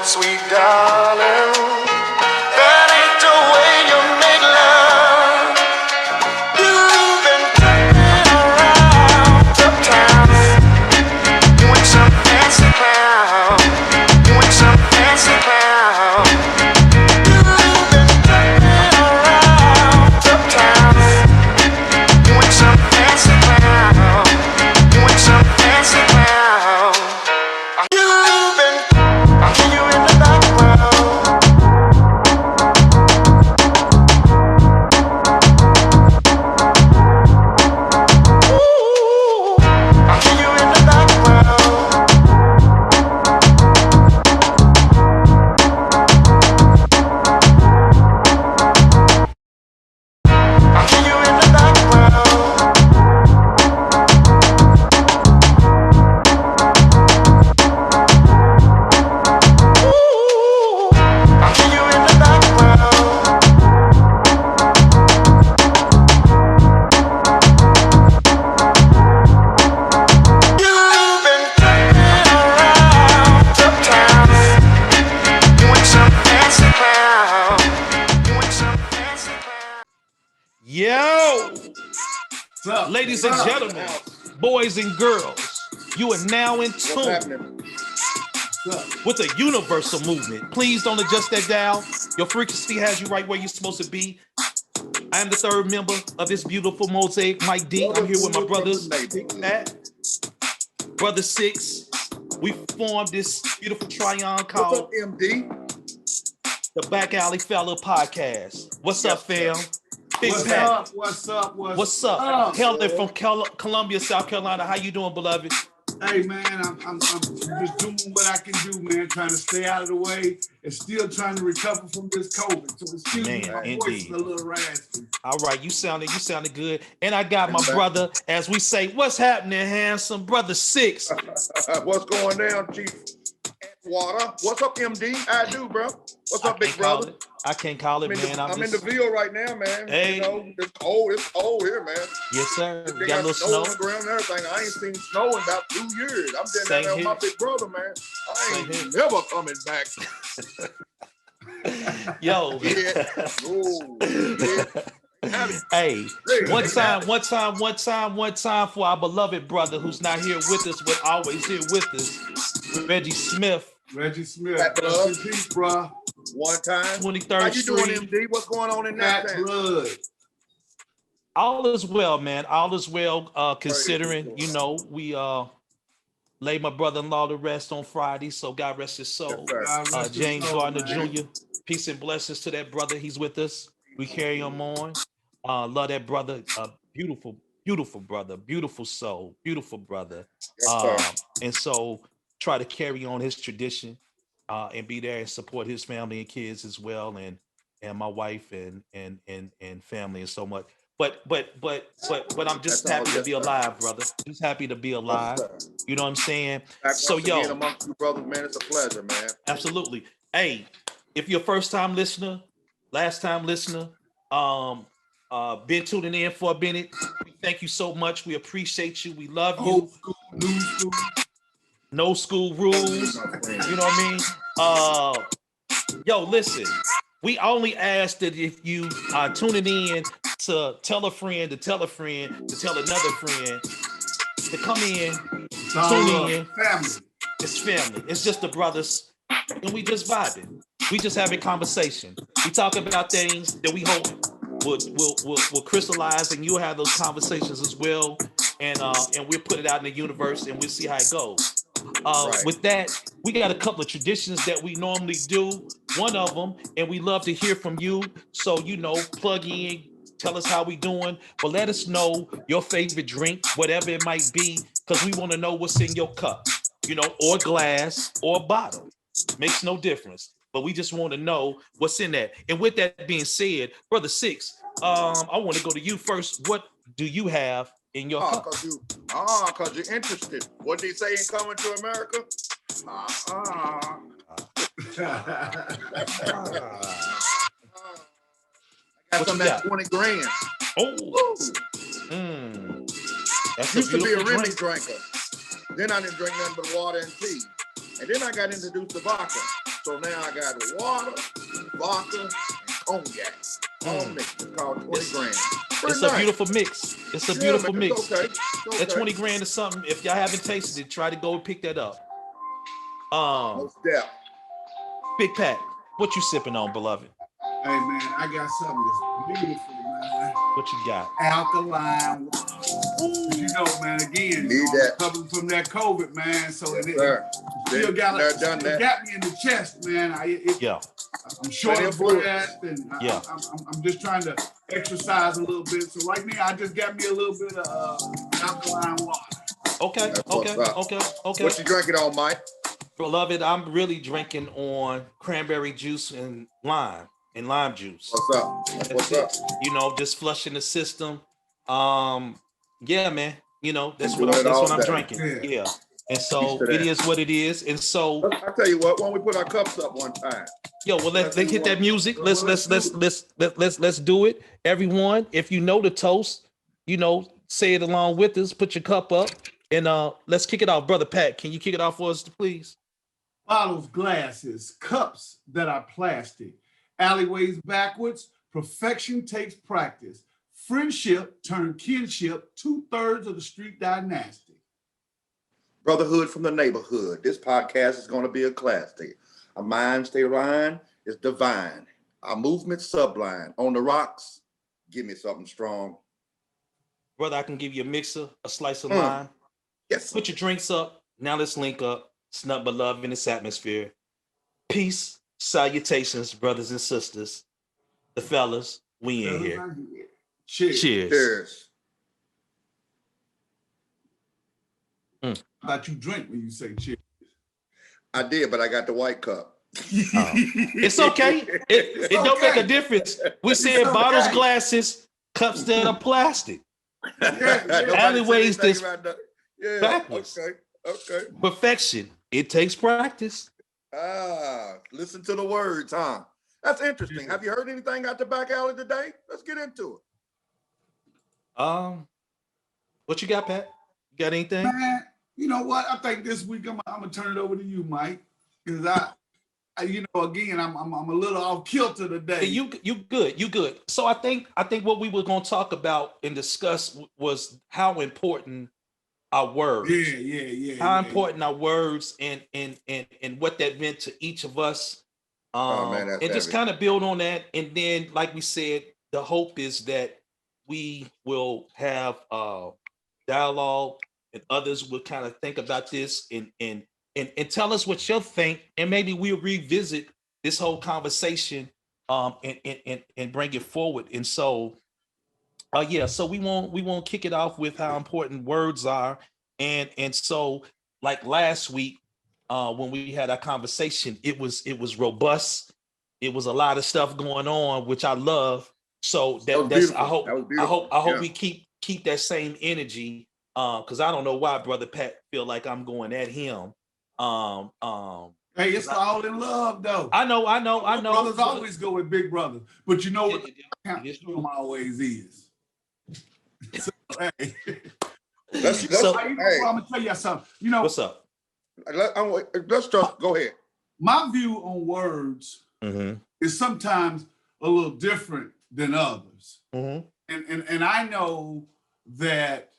Sweet darling, that ain't the way you make love. You've been turning around uptown. You ain't some fancy clown. You ain't some fancy clown. You've been turning around uptown. You ain't some fancy clown. You ain't some fancy clown. You've been, I hear you in the background. Ooh, I hear you in the background. I hear you in the background. Ooh, I hear you in the background. You've been turning around uptown. You ain't some fancy clown. You ain't some fancy clown. Yo, What's up? ladies and gentlemen, boys and girls, you are now in tune What's up? with the universal movement. Please don't adjust that dial. Your frequency has you right where you're supposed to be. I am the third member of this beautiful mosaic, Mike D. I'm here with my brothers, Big Matt, Brother Six. We formed this beautiful trion What's called up, MD? the BackAlley Fella Podcast. What's up, fam? Big What's Pat. up? What's up? What's up? Helen from Columbia, South Carolina. How you doing, beloved? Hey man, I'm just doing what I can do, man. Trying to stay out of the way and still trying to recover from this COVID. So excuse me, Man, my voice is indeed. a little raspy. All right, you sounded good. And I got my brother, as we say, what's happening, handsome? Brother Six. What's going down, Chief Water? What's up, MD? I do, bro. What's up, big brother? I can't call it, man. I'm in the Ville right now, man. Hey. You know, it's cold here, man. Yes, sir. They Got a little snow on snow. the ground and everything. I ain't seen snow in about 2 years. I'm Same down there with here. my big brother, man. I Same ain't here. never coming back. Yo. Yeah. Oh, yeah. Hey, one time for our beloved brother who's not here with us, but always here with us, Reggie Smith. Reggie Smith, Back rest up. in peace, bro. One time. 23rd How you doing, Street. MD? What's going on in that Fat town? blood. All is well, man. All is well, considering, Praise you know, we laid my brother-in-law to rest on Friday, so God rest his soul. Yes, sir. God rest his James soul, Gardner man. Jr. Peace and blessings to that brother. He's with us. We carry him on. Love that brother. Beautiful, beautiful brother. Beautiful soul. Beautiful brother. Yes, sir. And so try to carry on his tradition and be there and support his family and kids as well, and my wife and family and so much. But I'm just That's all, happy to yes, be sir. alive, brother. Just happy to be alive. Yes, sir. You know what I'm saying? Back So once again yo, amongst you brothers, man. It's a pleasure, man. absolutely. Hey, if you're a first time listener, last time listener, been tuning in for a minute, we thank you so much. We appreciate you. We love you. Old school, new school. No school rules. My friend. You know what I mean? Yo, listen. We only ask that if you are tuning in to tell a friend, to tell a friend, to tell another friend, to come in, It's all tune love. in. Family. It's family. It's just the brothers, and we just vibing. We just having conversation. We talk about things that we hope will crystallize, and you'll have those conversations as well. And we'll put it out in the universe, and we'll see how it goes. Right. With that, we got a couple of traditions that we normally do. One of them, and we love to hear from you. So, you know, plug in, tell us how we doing, but let us know your favorite drink, whatever it might be, because we want to know what's in your cup, you know, or glass or bottle. Makes no difference. But we just want to know what's in that. And with that being said, Brother Six, I want to go to you first. What do you have in your cup? Cause you're interested. What they say in Coming to America? I got What some you at got? 20 grand. Oh, that's Used to be a beautiful Remy drink. drinker. Then I didn't drink nothing but water and tea. And then I got introduced to vodka. So now I got water, vodka, and cognac. All mixed. It's called 20 grand. It's a beautiful mix. It's a beautiful man, mix. It's okay. It's okay. That 20 grand is something. If y'all haven't tasted it, try to go and pick that up. No step. Big Pat, what you sipping on, beloved? Hey man, I got something that's beautiful, man. What you got? Alkaline water. You know, man, again, Need I'm that. recovering from that COVID, man. So Yes, it sir. still got Done that. got me in the chest, man. Yeah. I'm short Plenty of of fluid. breath, and Yeah. I'm just trying to exercise a little bit. So right now, I just got me a little bit of alkaline water. Okay. That's what's up. Okay. What you drinking on, Mike? Beloved, I'm really drinking on cranberry juice and lime juice. What's up? What's up? You know, just flushing the system. Yeah, man. You know, that's Doing what it all I'm day. drinking. Yeah. And so Used to that. it is what it is. And so, I tell you what, why don't we put our cups up one time? yo, well, let's hit that music. Let's Let's do it. Everyone, if you know the toast, you know, say it along with us. Put your cup up, and let's kick it off, brother Pat. Can you kick it off for us, please? Bottles, glasses, cups that are plastic, alleyways backwards. Perfection takes practice. Friendship turned kinship. 2/3 of the street dynasty. Brotherhood from the neighborhood. This podcast is going to be a classic. Our mind stay line is divine. Our movement sublime. On the rocks, give me something strong. Brother, I can give you a mixer, a slice of lime. Yes, sir. Put your drinks up. Now let's link up. It's nothing but love in this atmosphere. Peace, salutations, brothers and sisters. The fellas, we in here. Cheers. Cheers. Cheers. I thought you drink when you say cheers. I did, but I got the white cup. It's okay. It don't make a difference. We said bottles, glasses, cups that are plastic. Alleyways this backwards. Okay. Perfection. It takes practice. Listen to the words, huh? That's interesting. Have you heard anything out the back alley today? Let's get into it. What you got, Pat? You got anything? Man, you know what? I think this week I'm gonna turn it over to you, Mike, because I you know, again, I'm a little off kilter today. You good. So I think what we were gonna talk about and discuss was how important our words. Yeah. How important our words and what that meant to each of us. Man, that's and just heavy. kind of build on that. And then, like we said, the hope is that we will have dialogue and others will kind of think about this and tell us what you think, and maybe we'll revisit this whole conversation and bring it forward. And so so we won't kick it off with how important words are. And so, like last week, when we had our conversation, it was robust. It was a lot of stuff going on, which I love. So that's I hope we keep that same energy. Because I don't know why Brother Pat feel like I'm going at him. Hey, it's all in love, though. I know. Brothers always go with big brothers, but you know what? It is true. Them always is. So, hey. Let's I'm gonna tell you something. You know, What's up? Let's just go ahead. my view on words is sometimes a little different than others. And I know that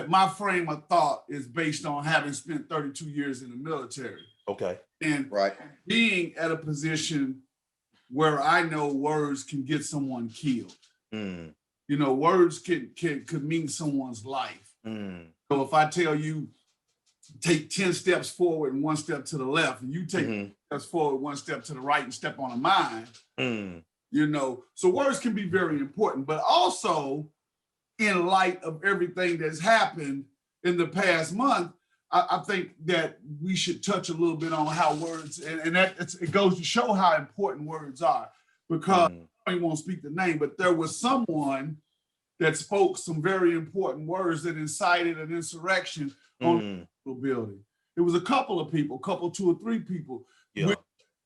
my frame of thought is based on having spent 32 years in the military. Okay. And Right. being at a position where I know words can get someone killed. You know, words could mean someone's life. So if I tell you, take 10 steps forward and 1 step to the left, and you take steps forward, 1 step to the right and step on a mine, you know, so words can be very important, but also in light of everything that's happened in the past month, I think that we should touch a little bit on how words, and it goes to show how important words are, because I won't speak the name, but there was someone that spoke some very important words that incited an insurrection on the building. It was a couple of people, two or three people,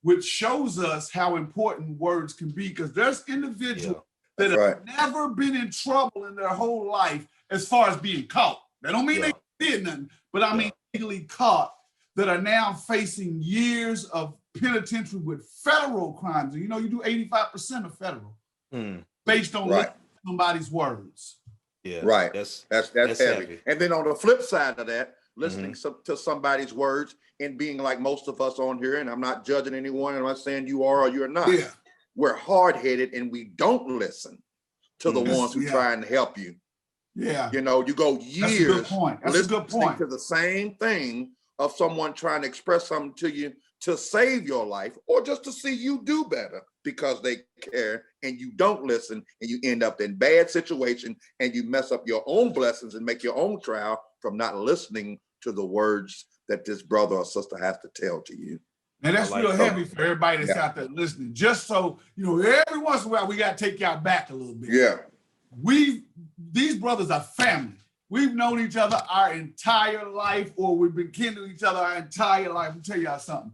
which shows us how important words can be, because there's individuals that have never been in trouble in their whole life as far as being caught. That don't mean they did nothing, but I mean legally caught, that are now facing years of penitentiary with federal crimes. And you know, you do 85% of federal based on Right. somebody's words. Yeah. Right. That's heavy. And then on the flip side of that, listening to somebody's words and being like most of us on here, and I'm not judging anyone, I'm not saying you are or you're not. Yeah. We're hard-headed and we don't listen to the ones who trying to help you. Yeah. You know, you go years That's a good point. to the same thing of someone trying to express something to you to save your life or just to see you do better because they care, and you don't listen and you end up in bad situation and you mess up your own blessings and make your own trial from not listening to the words that this brother or sister has to tell to you. And that's real heavy for everybody that's out there listening. Just so, you know, every once in a while, we got to take y'all back a little bit. Yeah. These brothers are family. We've known each other our entire life, or we've been kin to each other our entire life. I'll tell y'all something.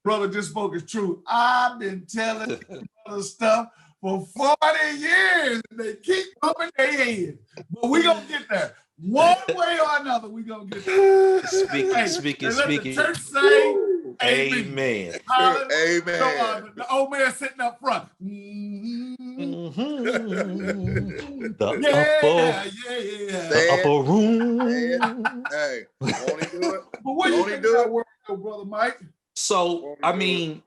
Brother just spoke his truth. I've been telling these brothers stuff for 40 years, and they keep bumping their head. But we gonna get there. One way or another, we gonna get there. Speaking. Let the church say amen. Hallelujah. Amen. So, the old man sitting up front. The upper room. Hey, won't he do it? But what do you think of that word, brother Mike? So I mean,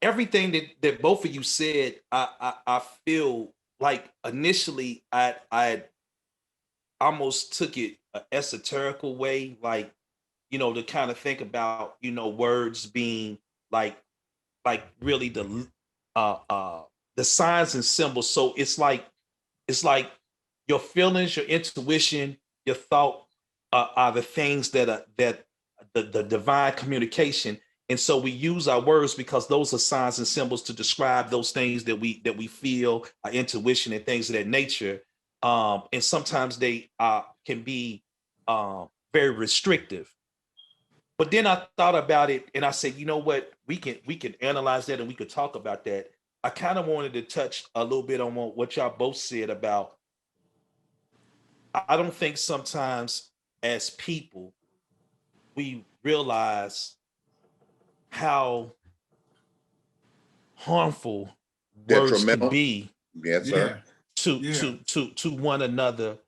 everything that both of you said, I feel like initially I almost took it an esoterical way, like, you know, to kind of think about, you know, words being like really the signs and symbols. So it's like your feelings, your intuition, your thought are the things that are the divine communication. And so we use our words because those are signs and symbols to describe those things that we feel, our intuition and things of that nature. And sometimes they can be very restrictive. But then I thought about it and I said, you know what, we can analyze that and we could talk about that. I kind of wanted to touch a little bit on what y'all both said about, I don't think sometimes as people, we realize how harmful words can be yes, sir. To one another,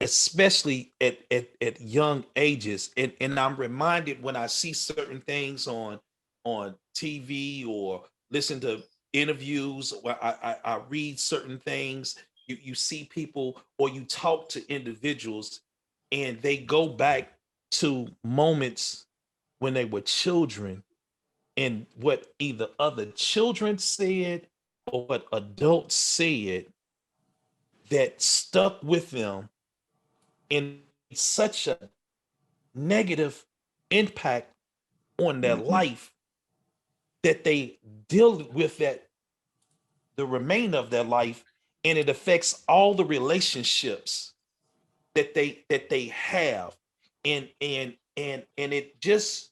especially at young ages. And I'm reminded when I see certain things on TV or listen to interviews, where I read certain things, you see people or you talk to individuals and they go back to moments when they were children and what either other children said or what adults said that stuck with them in such a negative impact on their life that they deal with that the remainder of their life, and it affects all the relationships that they have. And it just,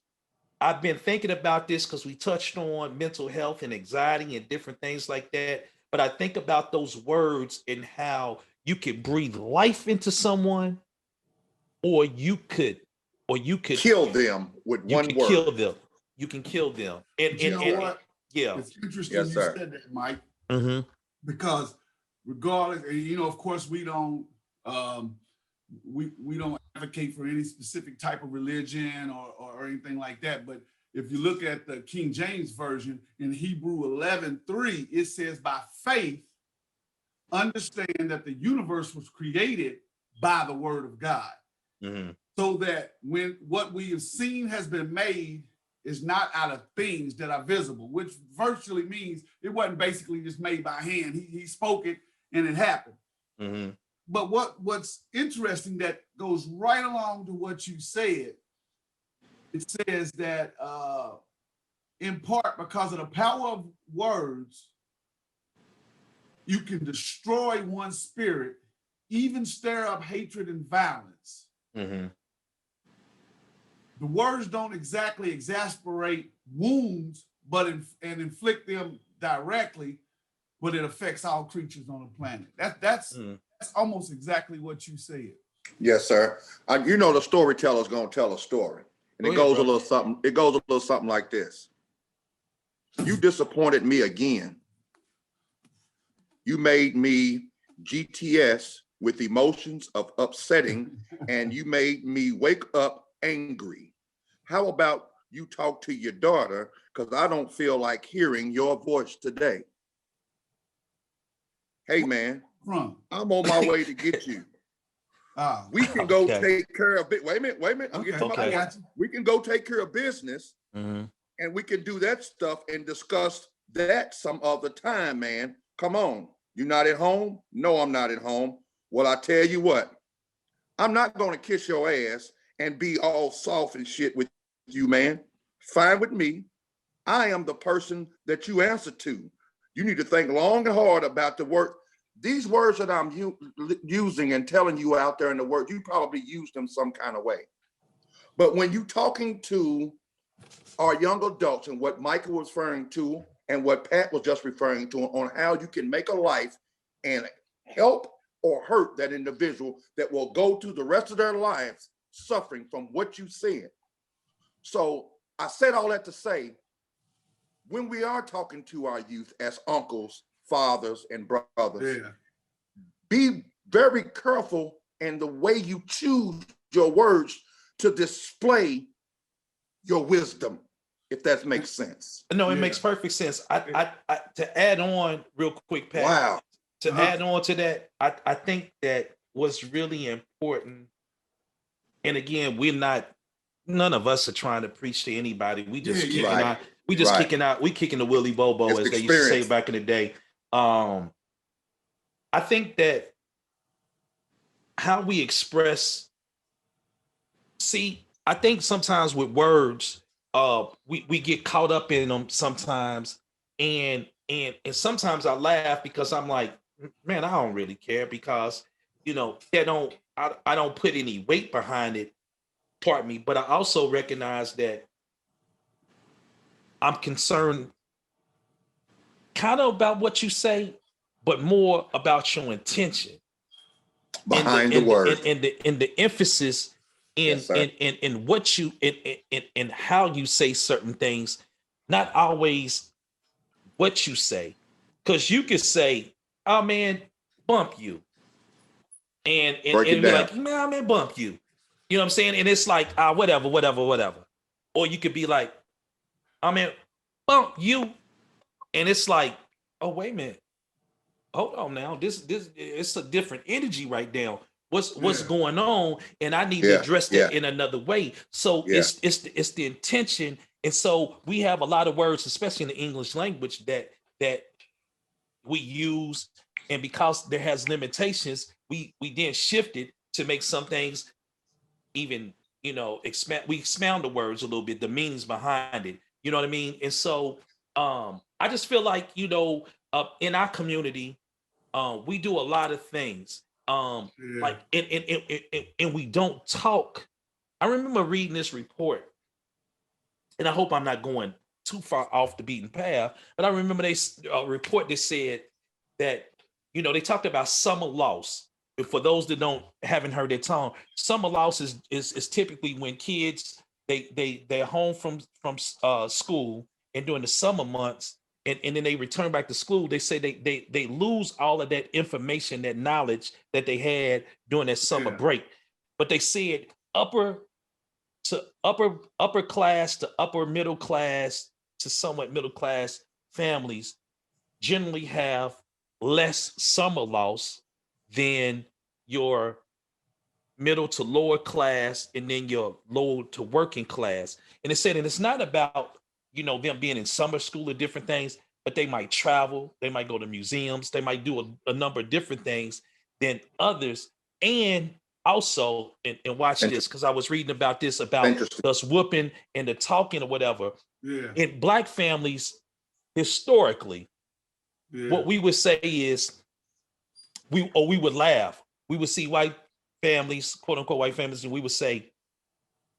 I've been thinking about this because we touched on mental health and anxiety and different things like that. But I think about those words and how you could breathe life into someone, or you could kill them with one word. Kill them. You can kill them. And you know what? Yeah. It's interesting you said that, Mike. Because regardless, you know, of course, we don't we don't advocate for any specific type of religion or anything like that. But if you look at the King James Version in Hebrew 11:3, it says, by faith, understand that the universe was created by the word of God. So that when what we have seen has been made is not out of things that are visible, which virtually means it wasn't basically just made by hand. He spoke it and it happened. But what's interesting that goes right along to what you said, it says that in part because of the power of words, you can destroy one's spirit, even stir up hatred and violence. The words don't exactly exasperate wounds, but and inflict them directly, but it affects all creatures on the planet. That's almost exactly what you said. Yes, sir. You know, the storyteller's gonna tell a story, And it goes a little something. It goes a little something like this. You disappointed me again. You made me GTS with emotions of upsetting, and you made me wake up angry. How about you talk to your daughter, because I don't feel like hearing your voice today. Hey, man, I'm on my way to get you. We can go take care of it. Wait a minute. I'm getting to my point. We can go take care of business, and we can do that stuff and discuss that some other time, man. Come on. You're not at home? No, I'm not at home. Well, I tell you what, I'm not going to kiss your ass and be all soft and shit with you, man. Fine with me. I am the person that you answer to. You need to think long and hard about the work. These words that I'm using and telling you out there in the world, you probably used them some kind of way. But when you talking to our young adults and what Michael was referring to and what Pat was just referring to on how you can make a life and help or hurt that individual that will go through the rest of their lives suffering from what you said. So I said all that to say, when we are talking to our youth as uncles, fathers, and brothers, be very careful in the way you choose your words to display your wisdom, if that makes sense. No, it makes perfect sense. I to add on real quick, Pat. Wow. To add on to that, I think that what's really important, and again, none of us are trying to preach to anybody. We just kicking out, we kicking the Willy Bobo, as they used to say back in the day. I think that how we express, I think sometimes with words, we get caught up in them sometimes, and sometimes I laugh because I'm like, man, I don't really care, because I don't put any weight behind it. Pardon me, but I also recognize that I'm concerned kind of about what you say, but more about your intention behind the word and the emphasis in what you in how you say certain things, not always what you say, because you could say, "Oh man, bump you," and be like, "Man, bump you." You know what I'm saying? And it's like, whatever. Or you could be like, bump you. And it's like, oh, wait a minute. Hold on now. This it's a different energy right now. What's going on? And I need to address that in another way. So it's the intention. And so we have a lot of words, especially in the English language, that we use. And because there has limitations, we then shifted to make some things even, expound the words a little bit, the meanings behind it. You know what I mean? And so I just feel like, in our community, we do a lot of things. Like and we don't talk. I remember reading this report, and I hope I'm not going too far off the beaten path, but I remember a report that said that, they talked about summer loss. For those that haven't heard that term, summer loss is typically when kids they're home from school, and during the summer months, and then they return back to school. They say they lose all of that information, that knowledge that they had during that summer break. But they said upper class to upper middle class to somewhat middle class families generally have less summer loss than your middle to lower class, and then your low to working class. And it said, and it's not about, them being in summer school or different things, but they might travel, they might go to museums, they might do a number of different things than others. And also, and watch this, because I was reading about this, about us whooping and the talking or whatever. In Black families, historically, what we would say is, we would laugh. We would see white families, quote unquote white families, and we would say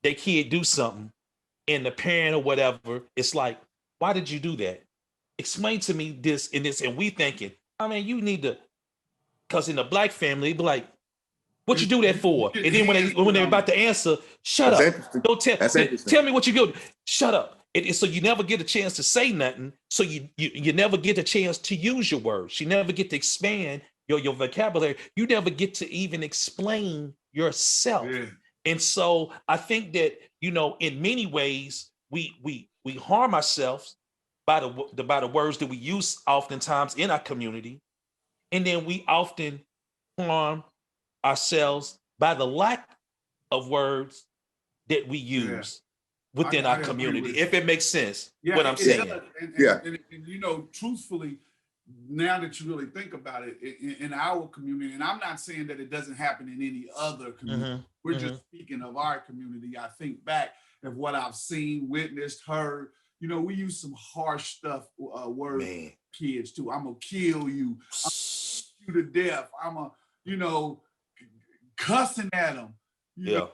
their kid do something, and the parent or whatever, it's like, why did you do that? Explain to me this and this. And we thinking, you need to, because in the Black family, it'd be like, What you do that for? And then when they're about to answer, shut That's up. interesting. Don't tell. That's interesting. Tell me what you do. Shut up. So you never get a chance to say nothing. So you never get a chance to use your words. You never get to expand your vocabulary. You never get to even explain yourself. Yeah. And so I think that, in many ways we harm ourselves by the words that we use oftentimes in our community, and then we often harm ourselves by the lack of words that we use within I our agree community, with if it makes sense. Yeah, what I'm it saying. does. And, Yeah. and truthfully, now that you really think about it, in our community, and I'm not saying that it doesn't happen in any other community. We're just speaking of our community. I think back of what I've seen, witnessed, heard. We use some harsh stuff, words, Man. kids too. I'm gonna kill you. I'm gonna shoot you to death. I'm a, cussing at them. Yeah.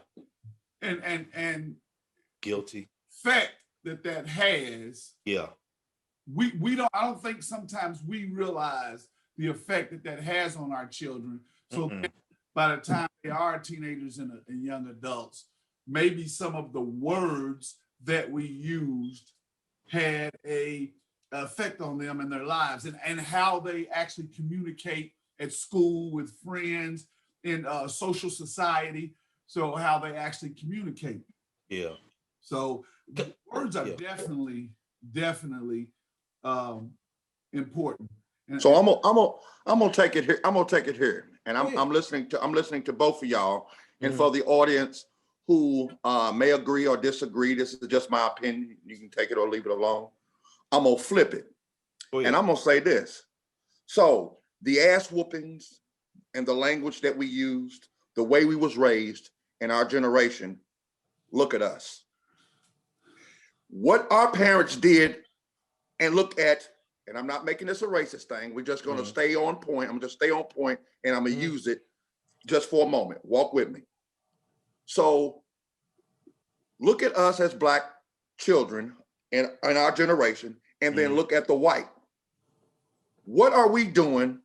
And Guilty. effect that has. Yeah. I don't think sometimes we realize the effect that has on our children. So by the time they are teenagers and young adults, maybe some of the words that we used had a effect on them and their lives, and how they actually communicate at school with friends in social society. So how they actually communicate. Yeah. So words are definitely important. So I'm gonna take it here. I'm gonna take it here, and I'm listening to both of y'all. And for the audience who may agree or disagree, this is just my opinion. You can take it or leave it alone. I'm gonna flip it, and I'm gonna say this. So the ass whoopings and the language that we used, the way we was raised in our generation. Look at us. What our parents did, and look at. And I'm not making this a racist thing. We're just going to stay on point. I'm going to stay on point, and I'm going to use it just for a moment. Walk with me. So look at us as Black children in our generation, and then look at the white. What are we doing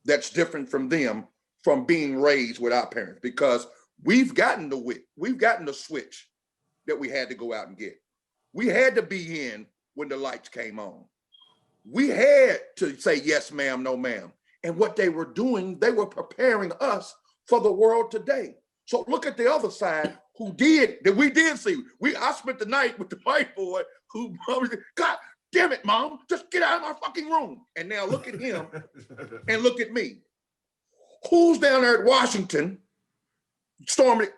that's different from them from being raised with our parents? Because we've gotten the whip. We've gotten the switch that we had to go out and get. We had to be in when the lights came on. We had to say, yes, ma'am, no, ma'am. And what they were doing, they were preparing us for the world today. So look at the other side we did see. I spent the night with the white boy who, God damn it, mom, just get out of my fucking room. And now look at him and look at me. Who's down there at Washington storming?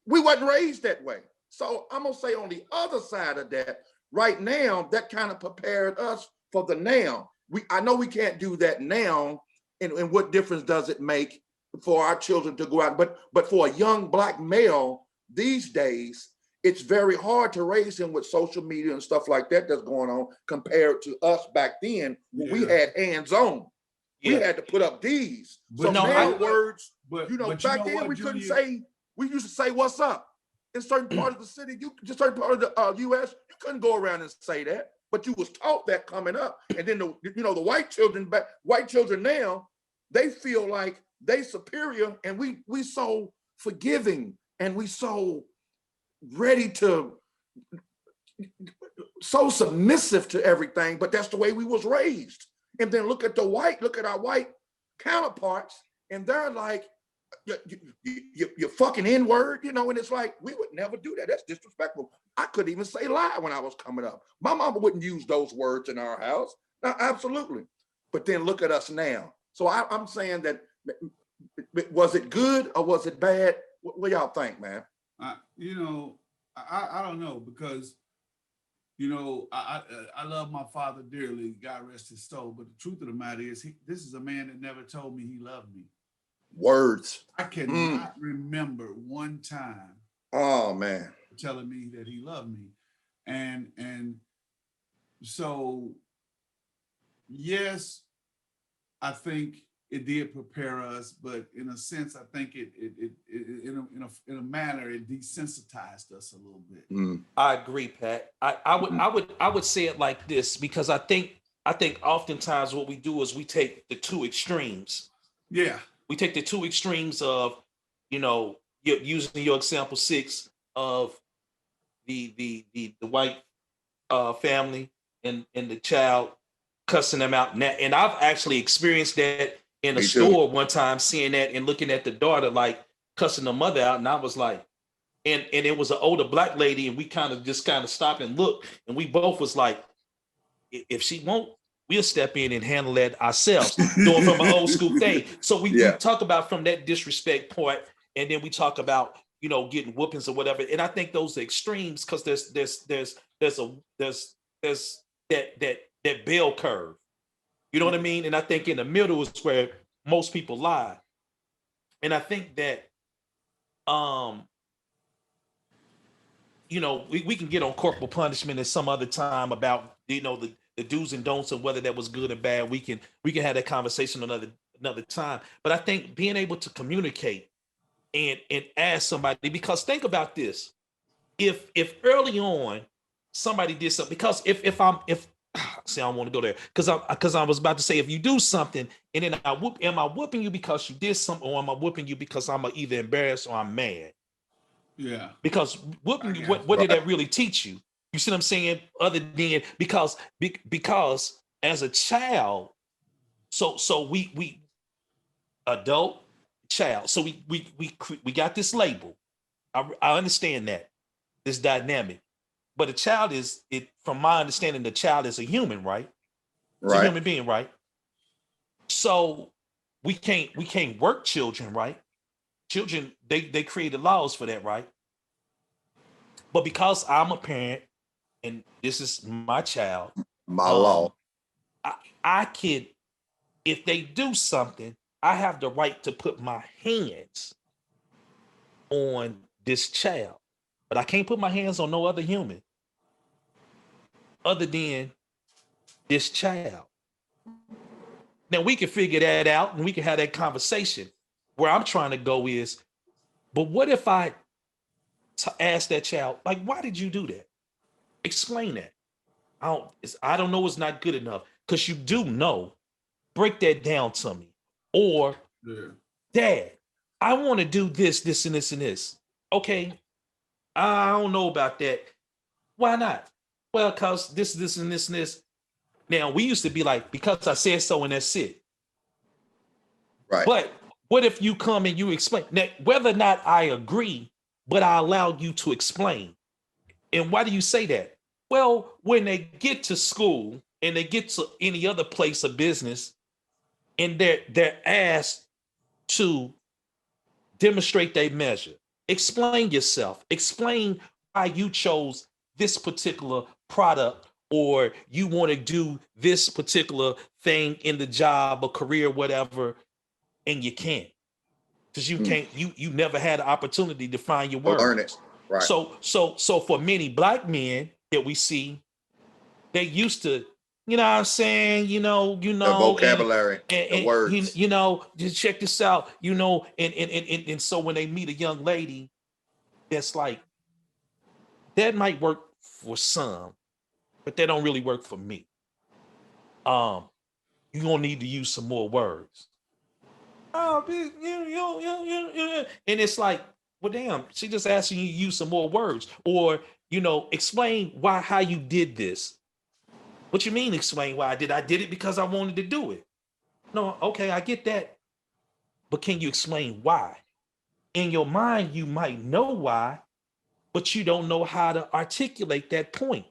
We wasn't raised that way. So I'm gonna say on the other side of that, right now, that kind of prepared us for the now. I know we can't do that now, and what difference does it make for our children to go out? But for a young Black male these days, it's very hard to raise him with social media and stuff like that that's going on compared to us back then when we had hands-on. We had to put up these. But words, but back then we couldn't say, we used to say, what's up? In certain part of the city, certain part of the U.S., you couldn't go around and say that. But you was taught that coming up, and then the white children now, they feel like they superior, and we so forgiving, and we so ready to, so submissive to everything. But that's the way we was raised. And then look at our white counterparts, and they're like, you fucking N-word, and it's like, we would never do that. That's disrespectful. I couldn't even say lie when I was coming up. My mama wouldn't use those words in our house. No, absolutely. But then look at us now. So I'm saying that, was it good or was it bad? What y'all think, man? I don't know, because I love my father dearly, God rest his soul. But the truth of the matter is, this is a man that never told me he loved me. Words. I cannot remember one time. Oh man. Telling me that he loved me. And so, yes, I think it did prepare us, but in a sense, I think it in a manner, it desensitized us a little bit. I agree, Pat. I would say it like this, because I think oftentimes what we do is we take the two extremes. Yeah. We take the two extremes of you know, you're using your example 6 of the white family and the child cussing them out. And I've actually experienced that in a Me too. store one time, seeing that and looking at the daughter like cussing the mother out, and I was like, and it was an older black lady, and we kind of stopped and looked, and we both was like, if she won't, we'll step in and handle that ourselves, doing from an old school thing. So we Yeah. talk about from that disrespect point, and then we talk about, you know, getting whoopings or whatever. And I think those are extremes because there's that bell curve. You know what I mean? And I think in the middle is where most people lie. And I think that you know, we can get on corporal punishment at some other time about, you know, the do's and don'ts of whether that was good or bad. We can have that conversation another time. But I think being able to communicate and ask somebody, because think about this. If early on somebody did something, because if see, I don't want to go there because I was about to say, if you do something and then am I whooping you because you did something, or am I whooping you because I'm either embarrassed or I'm mad? Yeah. Because whooping you, what did that really teach you? You see what I'm saying? Other than because as a child, so we adult child, so we got this label. I understand that this dynamic, but a child is it. From my understanding, the child is a human, right? It's a Right. human being, right? So we can't work children, right? Children, they created laws for that, right? But because I'm a parent and this is my child, My um, law. I can, if they do something, I have the right to put my hands on this child, but I can't put my hands on no other human other than this child. Now we can figure that out and we can have that conversation. Where I'm trying to go is, but what if I ask that child, like, why did you do that? Explain that. I don't know. It's not good enough because you do know. Break that down to me. Or, Yeah. Dad, I want to do this, this, and this, and this. Okay, I don't know about that. Why not? Well, because this, and this, and this. Now, we used to be like, because I said so, and that's it. Right. But what if you come and you explain? Now, whether or not I agree, but I allowed you to explain. And why do you say that? Well, when they get to school and they get to any other place of business, and they're asked to demonstrate their measure. Explain yourself. Explain why you chose this particular product, or you want to do this particular thing in the job or career, whatever, and you can't. Because you can't, you never had the opportunity to find your words. Learn it. Right. So for many black men that we see, they used to, you know what I'm saying, The vocabulary, and the words. just check this out, and so when they meet a young lady, that's like, that might work for some, but that don't really work for me. You're gonna need to use some more words. Oh, and it's like, well, damn, she just asking you to use some more words, or explain how you did this. What you mean explain why I did? I did it because I wanted to do it. No, okay, I get that. But can you explain why? In your mind, you might know why, but you don't know how to articulate that point.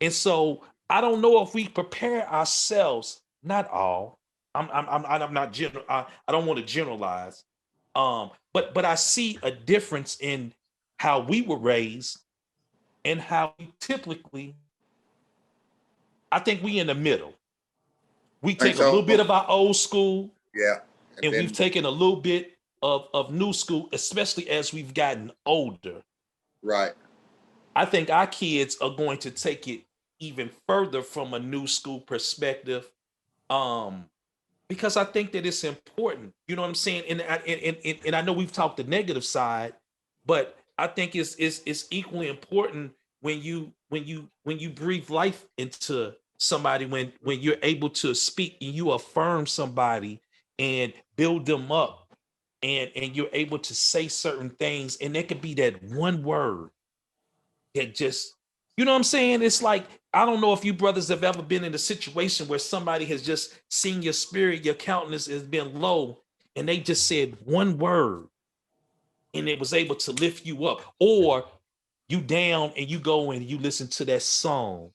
And so I don't know if we prepare ourselves, not all. I'm not general. I don't want to generalize. But I see a difference in how we were raised and how we typically. I think we in the middle. We take a little bit of our old school, Yeah. and we've taken a little bit of new school, especially as we've gotten older. Right. I think our kids are going to take it even further from a new school perspective, because I think that it's important. You know what I'm saying? And I know we've talked the negative side, but I think it's equally important when you breathe life into somebody, when you're able to speak and you affirm somebody and build them up and you're able to say certain things, and there could be that one word that just, you know what I'm saying? It's like, I don't know if you brothers have ever been in a situation where somebody has just seen your spirit, your countenance has been low, and they just said one word and it was able to lift you up, or you down and you go and you listen to that song.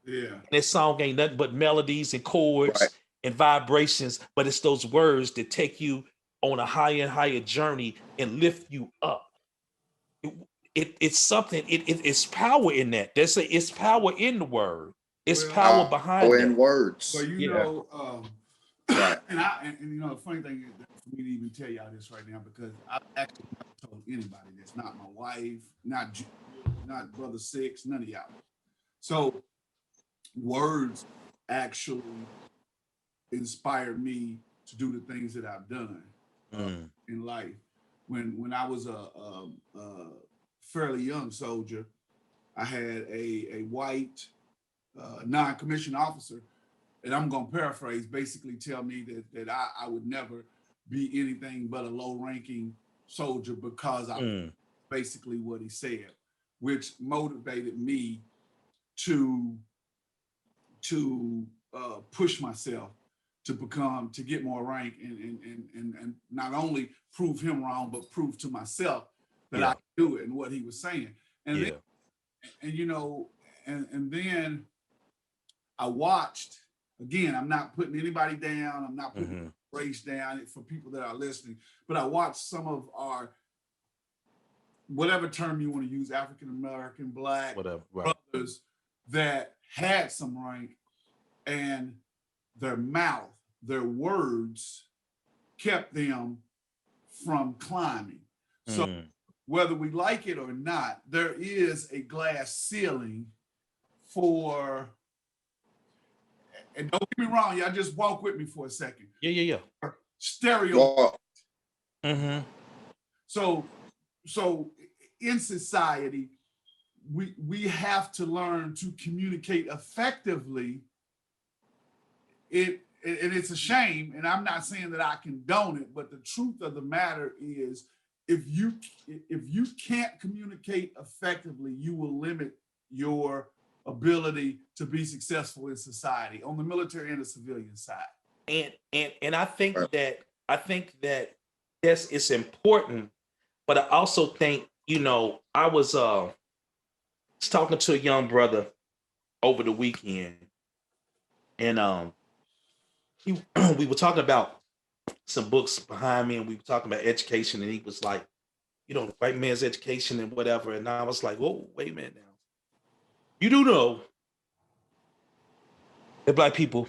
Yeah. And that song ain't nothing but melodies and chords Right. and vibrations, but it's those words that take you on a higher and higher journey and lift you up. It's something. It's power in that. It's power in the word. It's Well, power behind Power that. in words. Well, you Yeah. know, Right. and you know, the funny thing is that for me to even tell y'all this right now, because I've actually never told anybody that's not my wife, not brother Six, none of y'all. So words actually inspired me to do the things that I've done in life. When I was a fairly young soldier, I had a white non-commissioned officer, and I'm going to paraphrase, basically tell me that I would never be anything but a low-ranking soldier because I basically what he said, which motivated me to push myself to get more rank and not only prove him wrong, but prove to myself that I can do it and what he was saying. And then, and you know, and then I watched, again, I'm not putting anybody down, I'm not putting race down for people that are listening, but I watched some of our, whatever term you want to use, African American, Black brothers that had some rank, and their mouth, their words kept them from climbing. So whether we like it or not, there is a glass ceiling for, and don't get me wrong, y'all just walk with me for a second. Yeah. Stereo. Well, So in society, we have to learn to communicate effectively. And it's a shame, and I'm not saying that I condone it, but the truth of the matter is, if you can't communicate effectively, you will limit your ability to be successful in society on the military and the civilian side. And I think that yes, it's important, but I also think, you know, I was talking to a young brother over the weekend, and we were talking about some books behind me, and we were talking about education, and he was like, you know, the white man's education and whatever, and I was like, whoa, wait a minute now. You do know that black people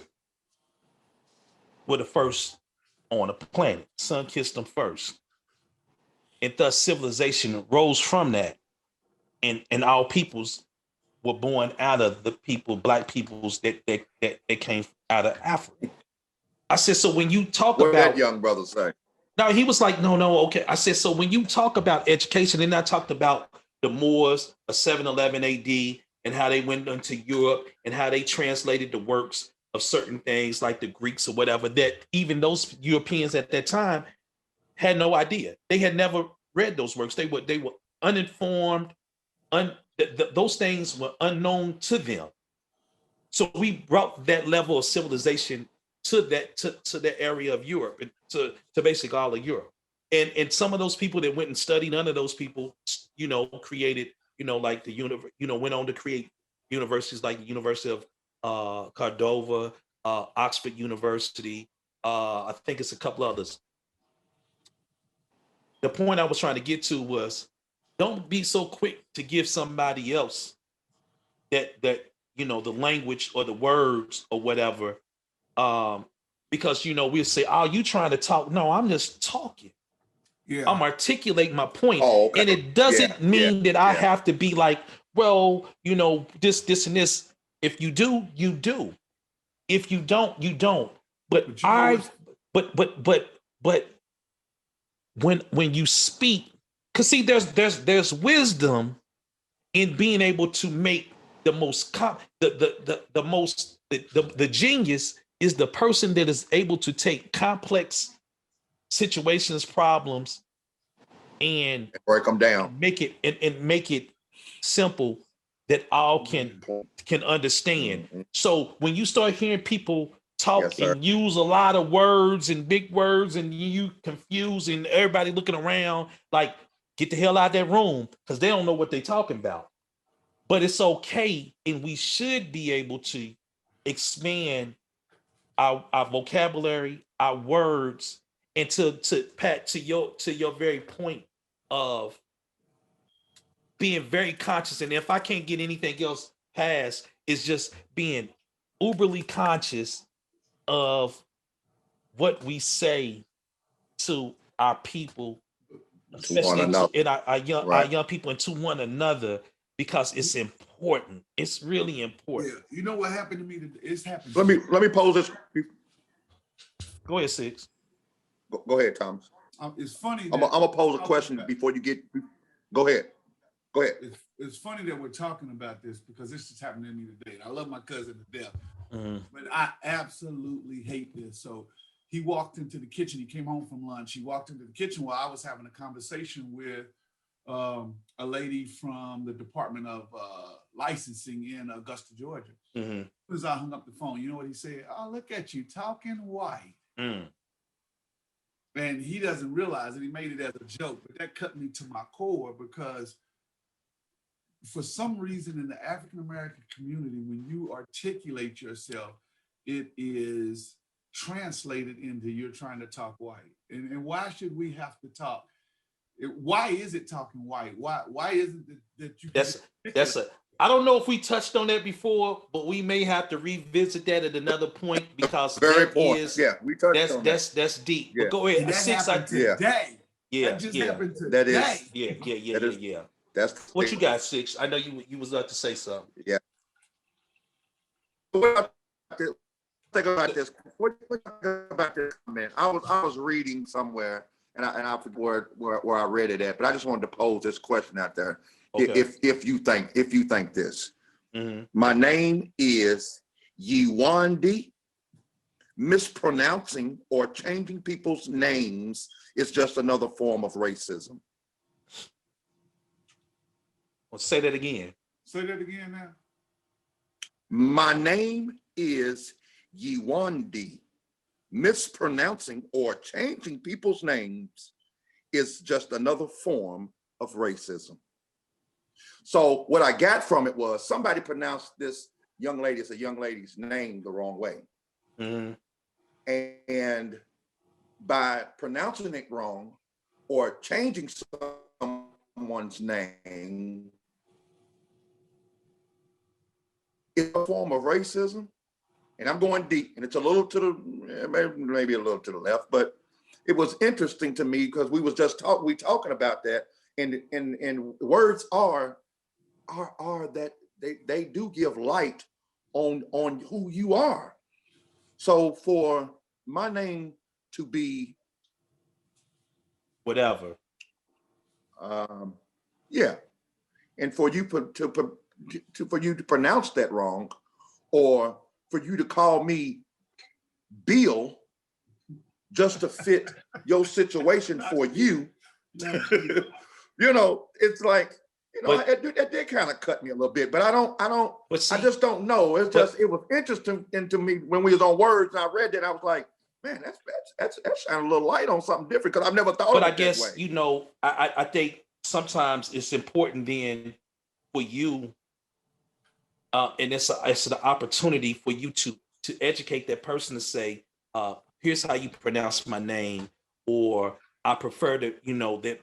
were the first on the planet. Sun kissed them first. And thus civilization rose from that. And our peoples were born out of the people, black peoples that came out of Africa. I said, so when you talk what about that young brother say? No, he was like, no, okay. I said, so when you talk about education, and I talked about the Moors of 711 AD and how they went into Europe and how they translated the works of certain things like the Greeks or whatever, that even those Europeans at that time had no idea. They had never read those works. They were uninformed. Those things were unknown to them. So we brought that level of civilization to that area of Europe, and to basically all of Europe. And some of those people that went and studied, none of those people, you know, created, you know, like the went on to create universities like the University of Cordova, Oxford University. I think it's a couple others. The point I was trying to get to was, don't be so quick to give somebody else that you know, the language or the words or whatever, because, you know, we'll say, oh, you trying to talk. No, I'm just talking. Yeah. I'm articulating my point. Oh, okay. And it doesn't mean that I have to be like, well, you know, this and this. If you do, you do. If you don't, you don't. But but when you speak, because see, there's wisdom in being able to make the most the genius is the person that is able to take complex situations, problems, and break them down. make it and make it simple that all can understand. Mhm. So when you start hearing people talk Yes, sir. and use a lot of words and big words, and you confused and everybody looking around like, get the hell out of that room, because they don't know what they're talking about. But it's okay, and we should be able to expand our vocabulary, our words, and to Pat, to your very point of being very conscious. And if I can't get anything else past, it's just being uberly conscious of what we say to our people, To one especially another. in our Right. young people, and to one another, because it's important. It's really important. Yeah, you know what happened to me? It's happened. Let me pose this. Go ahead, Six. Go ahead, Thomas. It's funny. I'm gonna pose a question before you get. Go ahead. Go ahead. It's funny that we're talking about this because this just happened to me today. I love my cousin to death, but I absolutely hate this. So he walked into the kitchen. He came home from lunch. He walked into the kitchen while I was having a conversation with a lady from the Department of Licensing in Augusta, Georgia. As I hung up the phone, you know what he said? "Oh, look at you talking white." And he doesn't realize it. He made it as a joke, but that cut me to my core because for some reason in the African-American community, when you articulate yourself, it is translated into you're trying to talk white. And why should we have to talk? Why is it talking white? Why isn't it that you? That's a. I don't know if we touched on that before, but we may have to revisit that at another point because Very that important. is, Yeah, we touched on that. That's deep. Yeah. But go ahead. And that Six, happened today. yeah, That just yeah. happened today. That is. Yeah. That's What you got, Six? I know you was about to say something. Yeah. Think about this. What think about this comment? I was reading somewhere, and I forget where I read it at, but I just wanted to pose this question out there. Okay. If you think this, my name is Yiwandi. Mispronouncing or changing people's names is just another form of racism. Well, say that again. Say that again now. My name is Yiwandi. Mispronouncing or changing people's names is just another form of racism. So what I got from it was somebody pronounced this young lady as a young lady's name the wrong way. And by pronouncing it wrong or changing someone's name, it's a form of racism. And I'm going deep, and it's a little to the, maybe a little to the left, but it was interesting to me because we was just talking about that, and words are that they do give light on who you are. So for my name to be whatever, yeah, and for you for you to pronounce that wrong, or for you to call me Bill just to fit your situation for you, you know, it's like, you know, that did kind of cut me a little bit, but I just don't know. It's just, it was interesting to me when we was on words and I read that, I was like, man, that's shining a little light on something different because I've never thought of it that way. But I guess, you know, I think sometimes it's important then for you, and it's an opportunity for you to educate that person to say, here's how you pronounce my name, or I prefer to, you know, that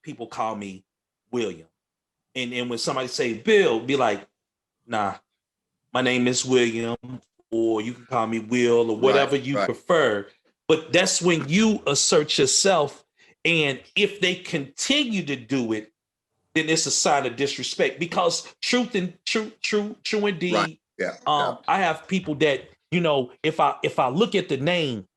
people call me William. And when somebody say Bill, be like, nah, my name is William, or you can call me Will, or whatever you prefer. But that's when you assert yourself. And if they continue to do it, then it's a sign of disrespect, because true indeed. Right. Yeah. I have people that, you know, if I look at the name,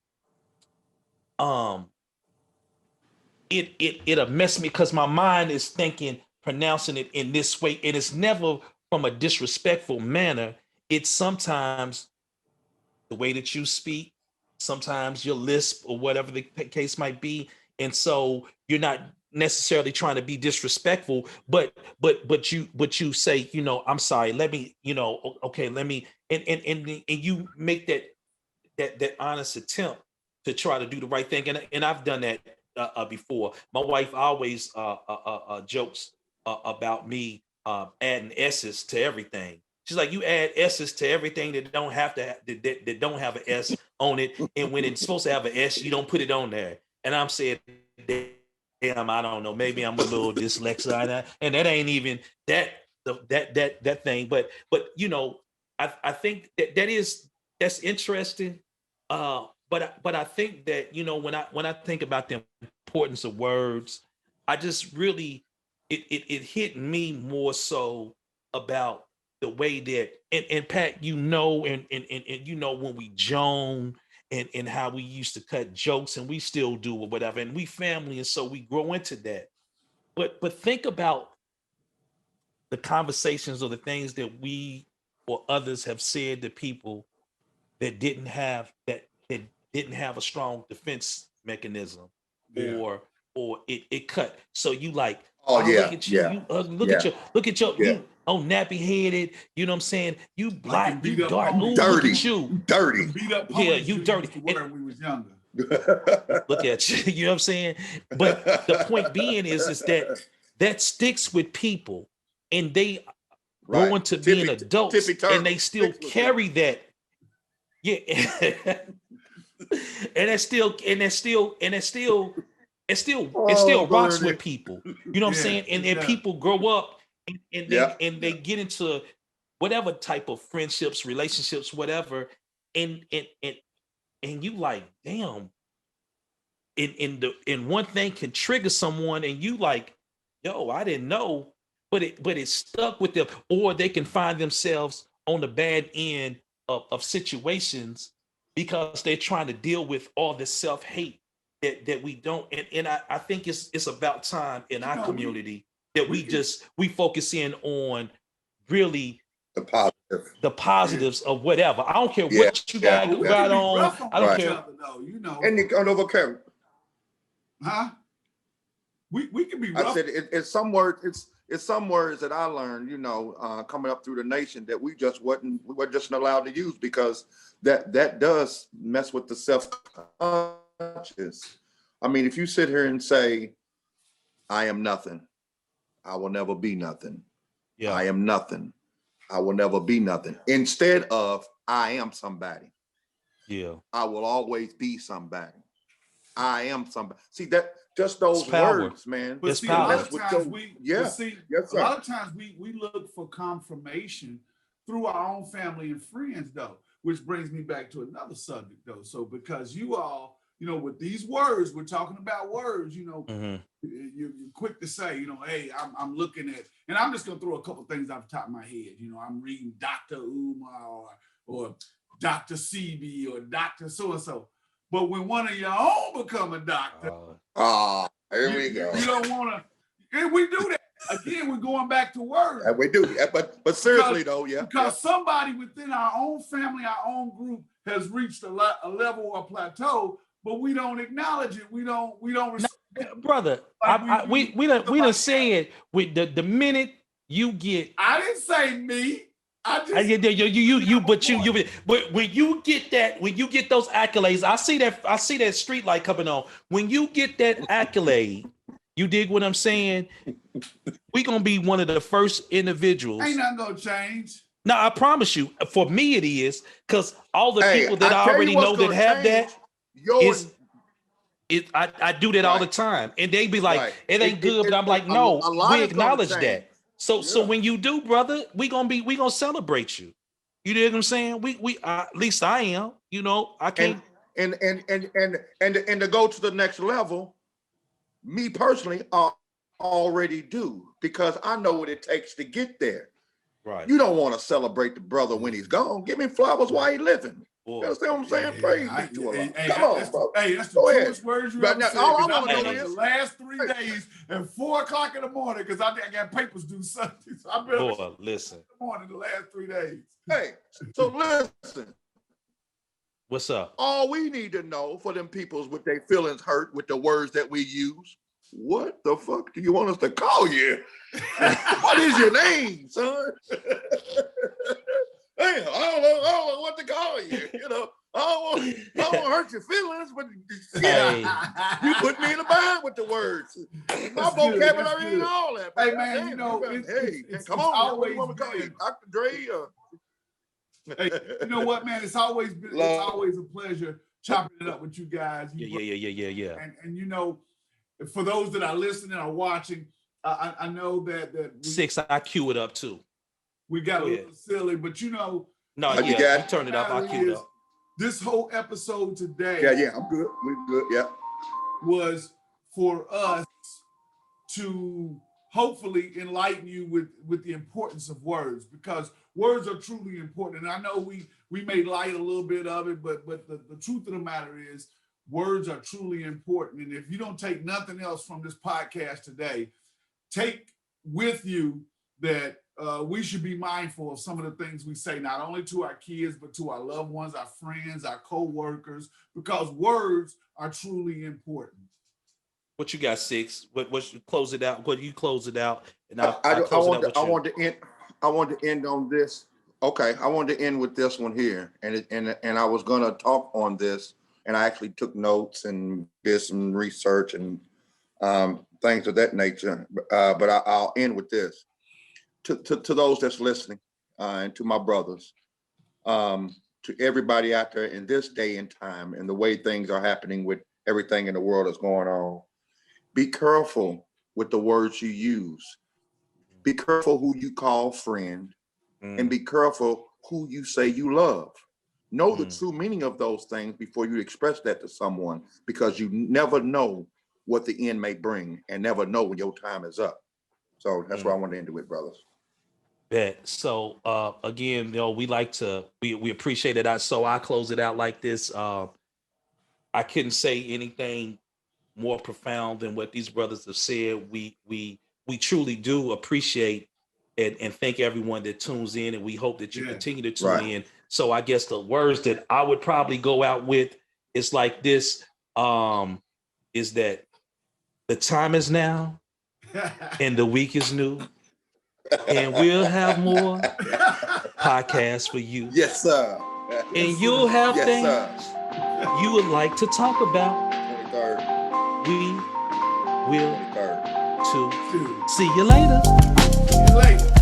it'll mess me because my mind is thinking, pronouncing it in this way, and it's never from a disrespectful manner. It's sometimes the way that you speak, sometimes your lisp or whatever the case might be, and so you're not necessarily trying to be disrespectful, but you say, I'm sorry, let me, okay, let me, and you make that honest attempt to try to do the right thing, and I've done that before. My wife always jokes about me adding s's to everything. She's like, you add s's to everything that don't have to that don't have an s on it, and when it's supposed to have an s, you don't put it on there. And I'm saying, damn, I don't know, maybe I'm a little dyslexic, and that ain't even that that thing, but I think that's interesting. But I think that, when I think about the importance of words, I just really, it hit me more so about the way that, and Pat, and when we joan, and how we used to cut jokes, and we still do, or whatever, and we family, and so we grow into that. But think about the conversations or the things that we or others have said to people that didn't have a strong defense mechanism, Yeah. or it cut. So you like, Oh oh, yeah, look at you, yeah, you look yeah, at your yeah. you, oh, nappy headed, you know what I'm saying? You Like black, them you beat up dark. Ooh, ponies. look Dirty, at you. dirty. Them beat up Yeah, ponies you you dirty. used to wear when we was younger. Look at you. You know what I'm saying? But the point being is that sticks with people, and they Right. grow into being Tippy adults, Tippy and they Turtle. still Sticks with them. carry that. Yeah. and it Oh, still rocks Bernie. with people. You know what I'm Yeah, saying? And it does. people grow up, and Yeah. they get into whatever type of friendships, relationships, whatever, and you like, damn, and one thing can trigger someone, and you like, yo, I didn't know, but it stuck with them, or they can find themselves on the bad end of situations, because they're trying to deal with all this self-hate that we don't, and I think it's about time in our No, community that we can, we focus in on really The positive. the positives of whatever. I don't care Yeah, what you yeah, got but we yeah. can got be on. rough on I don't Right. each care. other though, And you can't overcome. huh? We can be I rough. said it's some words. It's some words that I learned, coming up through the nation that we were just not allowed to use, because that does mess with the self-conscious. I mean, if you sit here and say, "I am nothing, I will never be nothing. Yeah. I am nothing, I will never be nothing," instead of "I am somebody, Yeah. I will always be somebody. I am somebody." See that just those power. words, man. But It's see, a lot power. of times Yes, a sir. lot of times we look for confirmation through our own family and friends, though, which brings me back to another subject, though. So because you all, with these words, we're talking about words, Mhm. you're quick to say, hey, I'm looking at, and I'm just gonna throw a couple things off the top of my head. I'm reading Dr. Umar or Dr. CB or Dr. So and so. But when one of your own become a doctor, Here we go. you don't want to. And we do that again. We're going back to words. And we do, but seriously though, yeah. Because somebody within our own family, our own group, has reached a level or plateau, but we don't acknowledge it. We don't. Brother, Like we done said, with the minute you get, I didn't say me. I just but when you get those accolades, I see that street light coming on. When you get that accolade, you dig what I'm saying? We gonna be one of the first individuals. ain't nothing gonna change. Now, I promise you, for me it is, because all the Hey, people that I tell you already what's know that gonna have change that, I do that all the time, and they be like, Right. it ain't good, but I'm like, no, a lot we is gonna acknowledge change. that. So Yeah. when you do, brother, we gonna celebrate you. You know what I'm saying? We at least I am. I can't. And to go to the next level, me personally, I already do, because I know what it takes to get there. Right. You don't want to celebrate the brother when he's gone. Give him flowers while he's living. Boy. You understand what I'm saying? Praise be to Allah. Hey, Come on, bro. that's the Go ahead. truest words you But ever now, said. all I 'Cause wanna I've know been up is- the last 3 days at 4:00 in the morning because I got papers due Sunday. So I've been up Boy, listen. in the morning the last 3 days. Hey, so listen. What's up? All we need to know for them peoples with their feelings hurt with the words that we use, what the fuck do you want us to call you? What is your name, son? Damn, I don't know what to call you. You know, I don't want to hurt your feelings, but Hey. you put me in a bind with the words. My vocabulary ain't all that. Hey, but man, damn, you know, come on, what do always you want me to call you? been- Dr. Dre? Hey, you know what, man? It's always a pleasure chopping it up with you guys. Yeah. And you know, for those that are listening or watching, I know that Six, I cue it up too. we got Go a ahead. little silly, but you know, No, You yeah, got you turn it up. I queued up. this whole episode today Yeah, I'm good. We're good. Yeah. was for us to hopefully enlighten you with the importance of words, because words are truly important. And I know we may light a little bit of it, but the truth of the matter is words are truly important. And if you don't take nothing else from this podcast today, take with you that we should be mindful of some of the things we say, not only to our kids, but to our loved ones, our friends, our co-workers, because words are truly important. What you got, Six? What you close it out? What you close it out? And I want to end on this. Okay, I wanted to end with this one here, and I was gonna talk on this, and I actually took notes and did some research and things of that nature. But I'll end with this to those that's listening, and to my brothers, to everybody out there in this day and time, and the way things are happening with everything in the world that's going on. Be careful with the words you use. Be careful who you call friend, and be careful who you say you love. Know the true meaning of those things before you express that to someone, because you never know what the end may bring, and never know when your time is up. So that's what I want to end it with, brothers. Bet. So again, we like to we appreciate it. So I close it out like this. I couldn't say anything more profound than what these brothers have said. We truly do appreciate and thank everyone that tunes in, and we hope that you continue to tune in. So I guess the words that I would probably go out with is like this, is that the time is now and the week is new, and we'll have more podcasts for you. Yes, sir. And you'll have Yes, things sir. you would like to talk about. 23rd. We will 23rd. too. See you later. See you later.